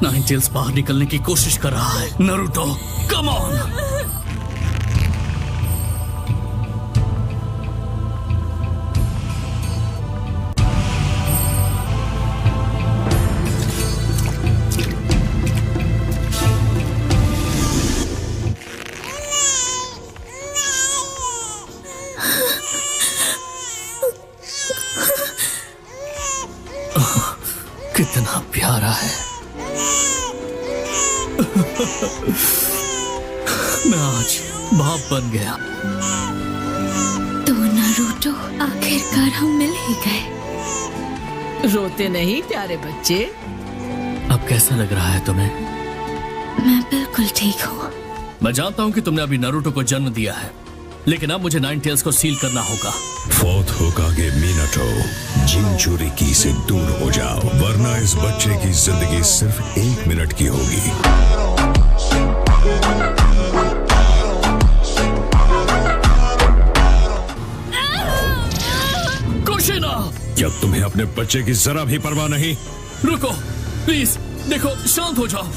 Nine tails बाहर निकलने की कोशिश कर रहा है। Naruto, come on. कितना प्यारा है। मैं आज बाप बन गया। तो नारुतो, आखिरकार हम मिल ही गए। रोते नहीं प्यारे बच्चे। अब कैसा लग रहा है तुम्हें? मैं बिल्कुल ठीक हूँ। मैं जानता हूँ कि तुमने अभी नारुतो को जन्म दिया है, लेकिन अब मुझे नाइन टेल्स को सील करना होगा। फोर्थ होकागे मिनाटो, जिंचुरिकी से दूर हो जाओ, वरना इस बच्चे की जिंदगी सिर्फ 1 मिनट की होगी। कुशिना! क्या तुम्हें अपने बच्चे की जरा भी परवाह नहीं? रुको प्लीज, देखो, शांत हो जाओ।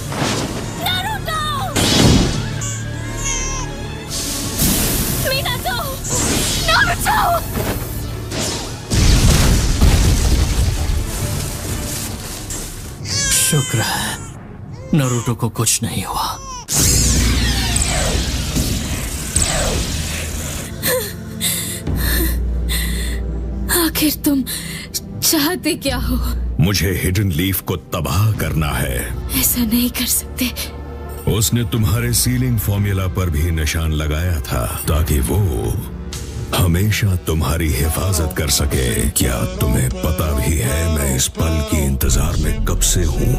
शुक्र है नारुतो को कुछ नहीं हुआ। आखिर तुम चाहते क्या हो? मुझे हिडन लीफ को तबाह करना है। ऐसा नहीं कर सकते। उसने तुम्हारे सीलिंग फॉर्मूला पर भी निशान लगाया था ताकि वो हमेशा तुम्हारी हिफाजत कर सके। क्या तुम्हें पता भी है मैं इस पल के इंतजार में कब से हूँ?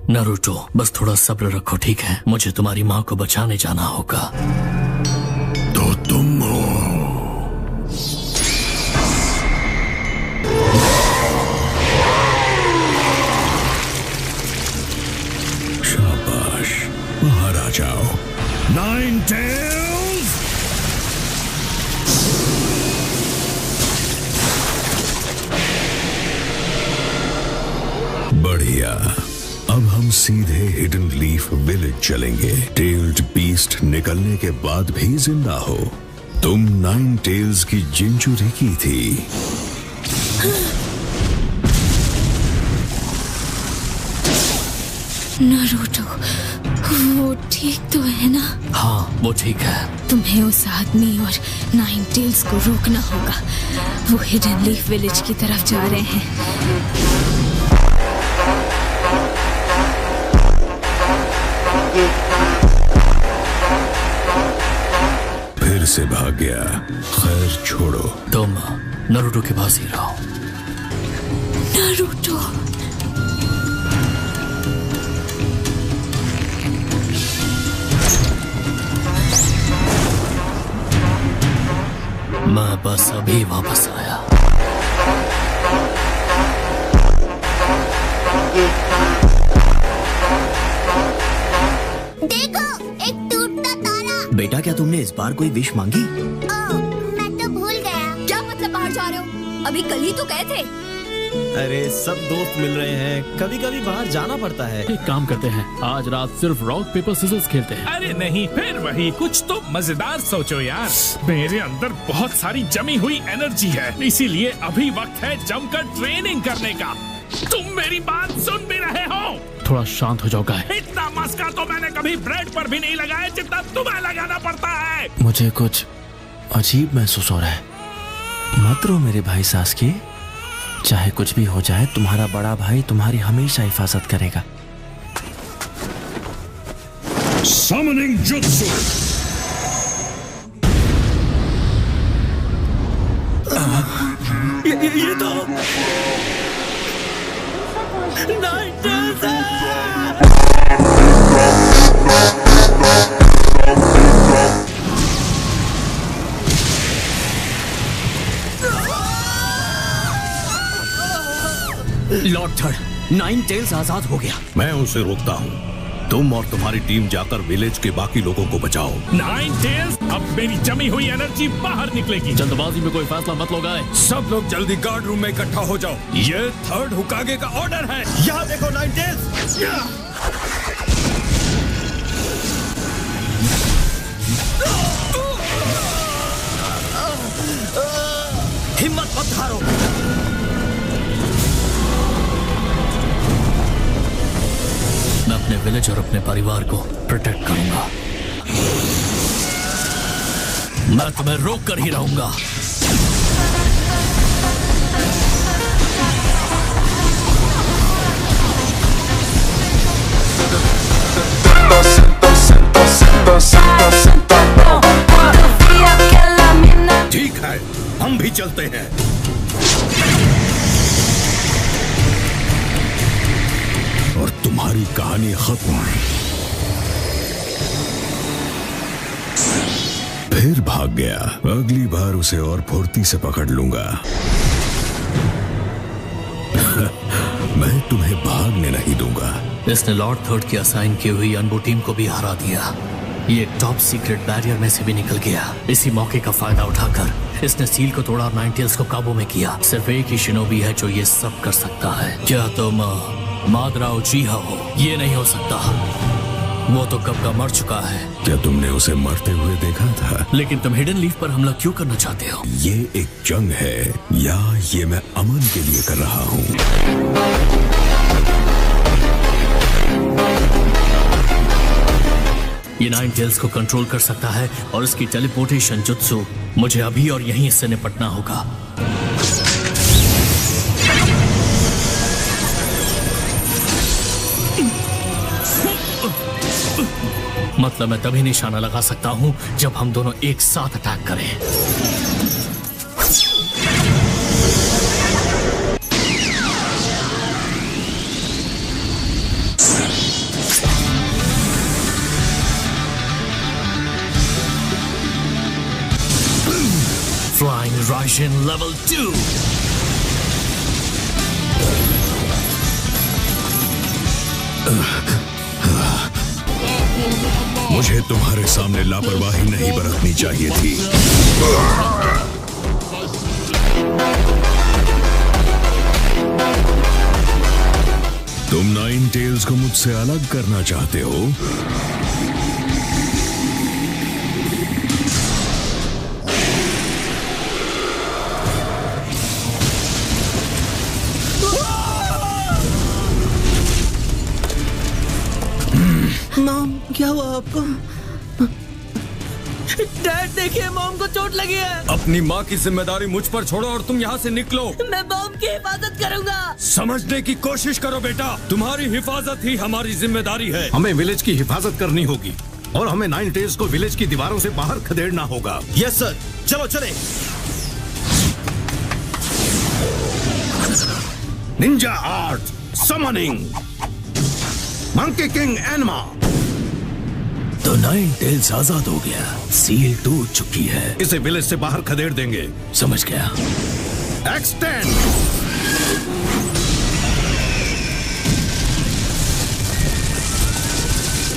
नारुतो, बस थोड़ा सब्र रखो, ठीक है? मुझे तुम्हारी माँ को बचाने जाना होगा। तो तुम हो। शाबाश, बाहर आ जाओ। Nine tails! बढ़िया। अब हम सीधे हिडन लीफ विलेज चलेंगे। टेल्ड बीस्ट निकलने के बाद भी जिंदा हो। तुम नाइन टेल्स की जिंचुरिकी थी। नारुतो, वो ठीक तो है ना? हाँ, वो ठीक है। तुम्हें उस आदमी और नाइन टेल्स को रोकना होगा। वो हिडन लीफ विलेज की तरफ जा रहे हैं। फिर से भाग गया। खैर छोड़ो। तुम नारुतो के पास ही रहो। नारुतो, मैं बस अभी वापस आया। देखो, एक टूटता तारा। बेटा, क्या तुमने इस बार कोई विश मांगी? मैं तो भूल गया। क्या मतलब बाहर जा रहे हो? अभी कल ही तो गए थे। अरे सब दोस्त मिल रहे हैं, कभी कभी बाहर जाना पड़ता है। एक काम करते हैं, आज रात सिर्फ रॉक पेपर सिजर्स खेलते हैं। अरे नहीं, फिर वही, कुछ तो मजेदार सोचो यार। मेरे अंदर बहुत सारी जमी हुई एनर्जी है, इसीलिए अभी वक्त है जमकर ट्रेनिंग करने का। तुम मेरी बात सुन भी रहे हो? थोड़ा शांत हो जाओ गाय। इतना मस्का तो मैंने कभी ब्रेड पर भी नहीं लगाया जितना तुम्हें लगाना पड़ता है। मुझे कुछ अजीब महसूस हो रहा है। मत रो मेरे भाई सासकी, चाहे कुछ भी हो जाए तुम्हारा बड़ा भाई तुम्हारी हमेशा हिफाजत करेगा। Summoning Jutsu! ये तो नाइन टेल्स है! लॉर्ड थर्ड, नाइन टेल्स आजाद हो गया। मैं उसे रोकता हूँ। तुम और तुम्हारी टीम जाकर विलेज के बाकी लोगों को बचाओ। नाइन टेल्स, अब मेरी जमी हुई एनर्जी बाहर निकलेगी। जल्दबाजी में कोई फैसला मत लो गाय। सब लोग जल्दी गार्ड रूम में इकट्ठा हो जाओ। ये थर्ड हुकागे का ऑर्डर है। यहाँ देखो नाइन टेल्स। हिम्मत मत हारो। मैं अपने विलेज और अपने परिवार को प्रोटेक्ट करूंगा। मैं तुम्हें रोक कर ही रहूंगा। ठीक है, हम भी चलते हैं। और तुम्हारी कहानी खत्म। फिर भाग गया। अगली बार उसे और फुर्ती से पकड़ लूंगा। मैं तुम्हें भागने नहीं दूंगा। इसने लॉर्ड थर्ड की असाइन की हुई अनबो टीम को भी हरा दिया। ये टॉप सीक्रेट बैरियर में से भी निकल गया। इसी मौके का फायदा उठाकर इसने सील को तोड़ा और नाइन टेल्स को काबू में किया। सिर्फ एक ही शिनोबी है जो ये सब कर सकता है। क्या तुम मादरा उचीहा हो? ये नहीं हो सकता। वो तो कब का मर चुका है। क्या तुमने उसे मरते हुए देखा था? लेकिन तुम हिडन लीफ पर हमला क्यों करना चाहते हो? ये एक जंग है या ये मैं अमन के लिए कर रहा हूँ? ये नाइन टेल्स को कंट्रोल कर सकता है और इसकी टेलीपोर्टेशन जुत्सु मुझे अभी और यहीं इससे निपटना होगा। मतलब मैं तभी निशाना लगा सकता हूं जब हम दोनों एक साथ अटैक करें। Flying Raijin level 2. मुझे तुम्हारे सामने लापरवाही नहीं बरतनी चाहिए थी। तुम नाइन टेल्स को मुझसे अलग करना चाहते हो? मॉम, क्या हुआ आपको? डैड देखिए, मॉम को चोट लगी है। अपनी माँ की जिम्मेदारी मुझ पर छोड़ो और तुम यहाँ से निकलो। मैं मॉम की हिफाजत करूंगा। समझने की कोशिश करो बेटा, तुम्हारी हिफाजत ही हमारी जिम्मेदारी है। हमें विलेज की हिफाजत करनी होगी और हमें नाइन टेल्स को विलेज की दीवारों से बाहर खदेड़ना होगा। यस सर, चलो चलें। Ninja art, summoning, monkey king Enma. तो नाइन टेल्स आजाद हो गया, सील टूट चुकी है। इसे विलेज से बाहर खदेड़ देंगे। समझ गया। एक्सटेंड।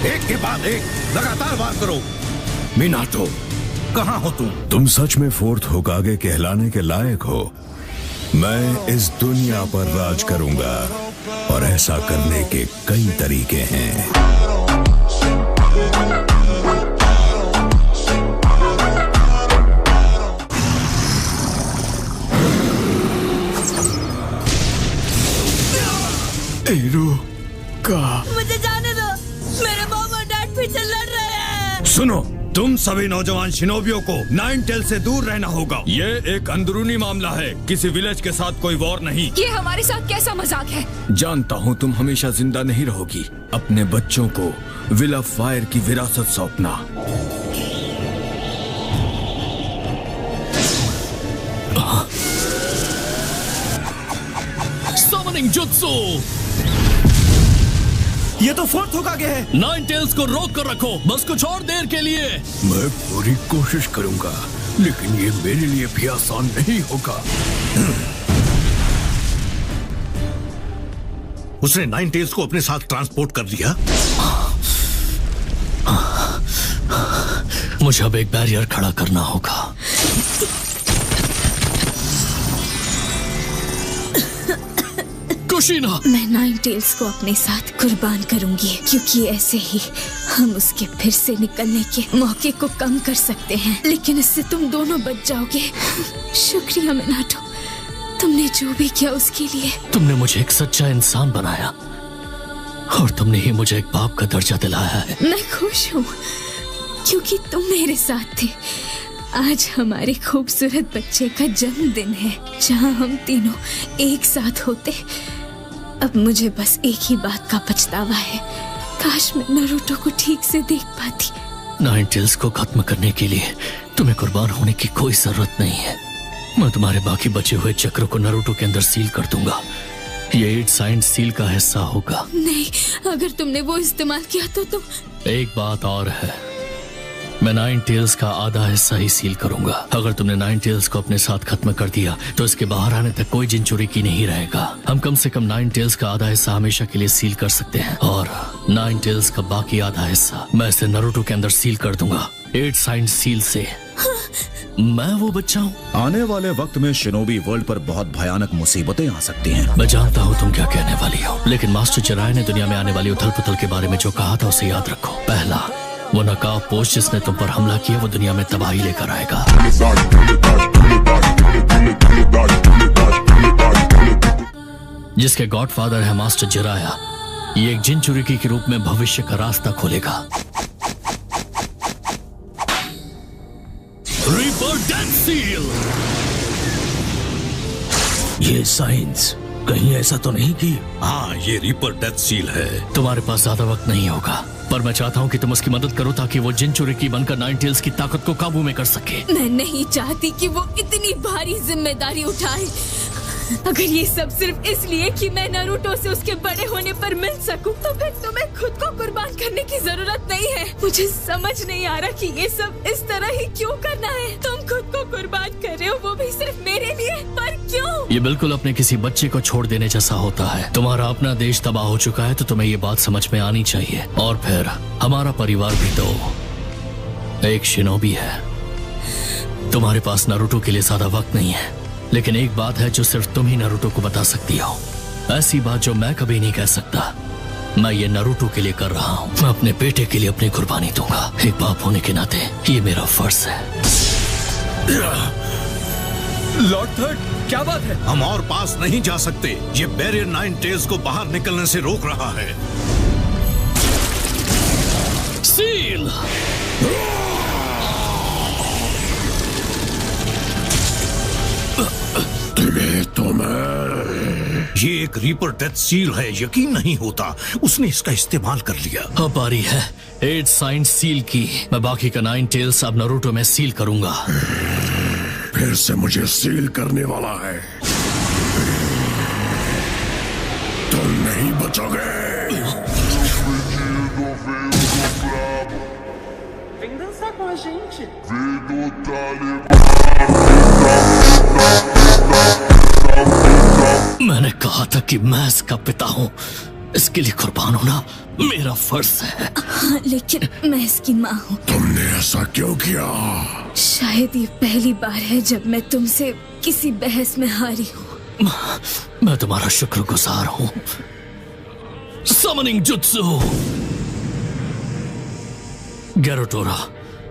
एक के बाद एक लगातार वार करो। मिनाटो, कहाँ हो तुम? तुम सच में फोर्थ होकागे कहलाने के लायक हो। मैं इस दुनिया पर राज करूंगा और ऐसा करने के कई तरीके हैं। मुझे जाने दो, मेरे मॉम और डैड पीछे लड़ रहे हैं। सुनो, तुम सभी नौजवान शिनोबियों को नाइन टेल से दूर रहना होगा। ये एक अंदरूनी मामला है, किसी विलेज के साथ कोई वॉर नहीं। ये हमारे साथ कैसा मजाक है? जानता हूँ तुम हमेशा जिंदा नहीं रहोगी। अपने बच्चों को विल ऑफ फायर की विरासत सौंपना। Summoning jutsu. ये तो फोर्थ होकागे है। नाइन टेल्स को रोक कर रखो, बस कुछ और देर के लिए। मैं पूरी कोशिश करूंगा, लेकिन ये मेरे लिए भी आसान नहीं होगा। उसने नाइन टेल्स को अपने साथ ट्रांसपोर्ट कर लिया। मुझे अब एक बैरियर खड़ा करना होगा। कुशीना, मैं नाइन टेल्स को अपने साथ कुर्बान करूंगी, क्योंकि ऐसे ही हम उसके फिर से निकलने के मौके को कम कर सकते हैं। लेकिन इससे तुम दोनों बच जाओगे। शुक्रिया मिनाटो, तुमने जो भी किया उसके लिए। तुमने मुझे एक सच्चा इंसान बनाया और तुमने ही मुझे एक बाप का दर्जा दिलाया है। मैं खुश हूँ क्योंकि तुम मेरे साथ थे। आज हमारे खूबसूरत बच्चे का जन्मदिन है, जहाँ हम तीनों एक साथ होते। अब मुझे बस एक ही बात का पछतावा है, काश मैं नारुतो को ठीक से देख पाती। नाइन टेल्स को खत्म करने के लिए तुम्हें कुर्बान होने की कोई जरूरत नहीं है। मैं तुम्हारे बाकी बचे हुए चक्रों को नारुतो के अंदर सील कर दूंगा। ये 8 साइंड सील का हिस्सा होगा। नहीं, अगर तुमने वो इस्तेमाल किया तो तुम। एक बात और है, मैं नाइन टेल्स का आधा हिस्सा ही सील करूंगा। अगर तुमने नाइन टेल्स को अपने साथ खत्म कर दिया तो इसके बाहर आने तक कोई जिनचुरी की नहीं रहेगा। हम कम से कम नाइन टेल्स का आधा हिस्सा हमेशा के लिए सील कर सकते हैं, और नाइन टेल्स का बाकी आधा हिस्सा मैं इसे नारुतो के अंदर सील कर दूंगा 8 साइंड सील से। मैं वो बच्चा हूँ। आने वाले वक्त में शिनोबी वर्ल्ड पर बहुत भयानक मुसीबतें आ सकती हैं। मैं जानता हूँ तुम क्या कहने वाली हो, लेकिन मास्टर जिराय ने दुनिया में आने वाली उथल पुथल के बारे में जो कहा था उसे याद रखो। पहला, वो नकाब पोश जिसने तुम पर हमला किया वो दुनिया में तबाही लेकर आएगा। जिसके गॉडफादर है मास्टर जिराया, ये एक जिनचुरिकी के रूप में भविष्य का रास्ता खोलेगा। Reaper death seal. ये साइंस कहीं ऐसा तो नहीं कि? हाँ, ये रीपर डेथ सील है। तुम्हारे पास ज्यादा वक्त नहीं होगा, पर मैं चाहता हूँ कि तुम उसकी मदद करो ताकि वो जिनचुरिकी बनकर नाइन टेल्स की ताकत को काबू में कर सके। मैं नहीं चाहती कि वो इतनी भारी जिम्मेदारी उठाए। अगर ये सब सिर्फ इसलिए कि मैं नारुतो से उसके बड़े होने पर मिल सकूं, तो फिर तुम्हें खुद को कुर्बान करने की जरूरत नहीं है। मुझे समझ नहीं आ रहा कि ये सब इस तरह ही क्यों करना है। तुम खुद को कुर्बान कर रहे हो, वो भी सिर्फ मेरे लिए, पर क्यों? ये बिल्कुल अपने किसी बच्चे को छोड़ देने जैसा होता है। तुम्हारा अपना देश तबाह हो चुका है तो तुम्हें ये बात समझ में आनी चाहिए। और फिर हमारा परिवार भी तो एक शिनोबी है। तुम्हारे पास नारुतो के लिए ज्यादा वक्त नहीं है, लेकिन एक बात है जो सिर्फ तुम ही नारुतो को बता सकती हो। ऐसी बात जो मैं कभी नहीं कह सकता। मैं ये नारुतो के लिए कर रहा हूँ। मैं अपने बेटे के लिए अपनी कुर्बानी दूंगा। एक बाप होने के नाते ये मेरा फर्ज है। लॉर्ड थर्ड, क्या बात है? हम और पास नहीं जा सकते। ये बैरियर नाइन टेल्स को बाहर निकलने से रोक रहा है। सील। ये एक रीपर डेथ सील है, यकीन नहीं होता उसने इसका इस्तेमाल कर लिया। अब बारी है 8 साइंड सील की। मैं बाकी का 9 टेल्स अब नारुतो में सील करूंगा। फिर से मुझे सील करने वाला है। तुम नहीं बचोगे। Vem dançar com a gente. मैंने कहा था कि मैं इसका पिता हूँ। इसके लिए कुर्बान होना मेरा फर्ज है। हाँ, लेकिन मैं इसकी माँ हूँ। तुमने ऐसा क्यों किया? शायद ये पहली बार है जब मैं तुमसे किसी बहस में हारी हूँ। मैं तुम्हारा शुक्रगुजार हूँ। Summoning jutsu. गैरोटोरा,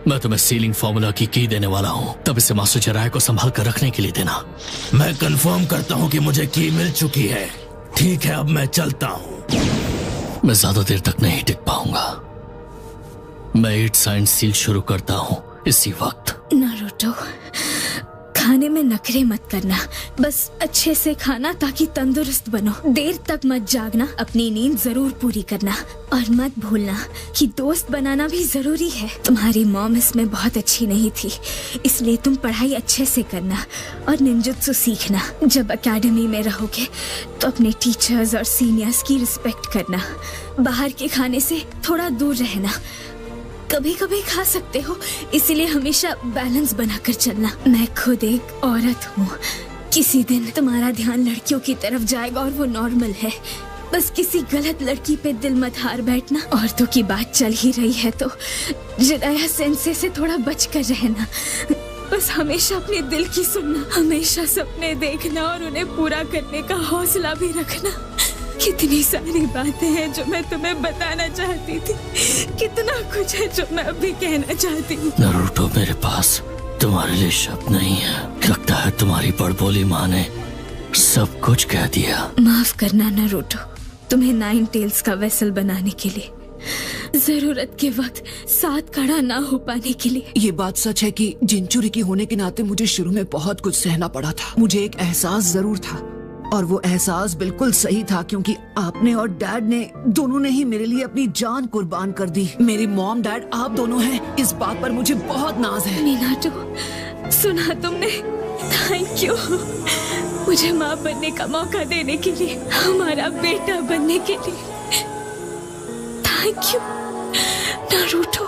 मैं तुम्हें सीलिंग फॉर्मूला की देने वाला हूँ। तब इसे मास्टर जिराय को संभाल कर रखने के लिए देना। मैं कंफर्म करता हूँ कि मुझे की मिल चुकी है। ठीक है, अब मैं चलता हूँ। मैं ज्यादा देर तक नहीं टिक पाऊंगा। मैं 8 साइंड सील शुरू करता हूँ इसी वक्त। नारुतो, खाने में नखरे मत करना। बस अच्छे से खाना ताकि तंदुरुस्त बनो। देर तक मत जागना, अपनी नींद जरूर पूरी करना। और मत भूलना कि दोस्त बनाना भी जरूरी है। तुम्हारी मॉम इसमें बहुत अच्छी नहीं थी, इसलिए तुम पढ़ाई अच्छे से करना और निंजुत्सु सीखना। जब एकेडमी में रहोगे तो अपने टीचर्स और सीनियर्स की रिस्पेक्ट करना। बाहर के खाने से थोड़ा दूर रहना। कभी कभी खा सकते हो, इसीलिए हमेशा बैलेंस बनाकर चलना। मैं खुद एक औरत हूँ। किसी दिन तुम्हारा ध्यान लड़कियों की तरफ जाएगा और वो नॉर्मल है। बस किसी गलत लड़की पे दिल मत हार बैठना। औरतों की बात चल ही रही है तो जिराया सेंसे से थोड़ा बच कर रहना। बस हमेशा अपने दिल की सुनना, हमेशा सपने देखना और उन्हें पूरा करने का हौसला भी रखना। कितनी सारी बातें हैं जो मैं तुम्हें बताना चाहती थी, कितना कुछ है जो मैं अभी कहना चाहती हूँ। नारुतो, मेरे पास तुम्हारे लिए शब्द नहीं है। लगता है तुम्हारी बड़बोली माँ ने सब कुछ कह दिया। माफ करना नारुतो, तुम्हें नाइन टेल्स का वेसल बनाने के लिए, जरूरत के वक्त साथ खड़ा ना हो पाने के लिए। ये बात सच है कि जिंचुरी की होने के नाते मुझे शुरू में बहुत कुछ सहना पड़ा था। मुझे एक एहसास जरूर था और वो एहसास बिल्कुल सही था, क्योंकि आपने और डैड ने दोनों ने ही मेरे लिए अपनी जान कुर्बान कर दी। मेरी मॉम डैड आप दोनों हैं, इस बात पर मुझे बहुत नाज है। मीनाटो, सुना तुमने? थैंक यू मुझे माँ बनने का मौका देने के लिए, हमारा बेटा बनने के लिए। Thank you Naruto.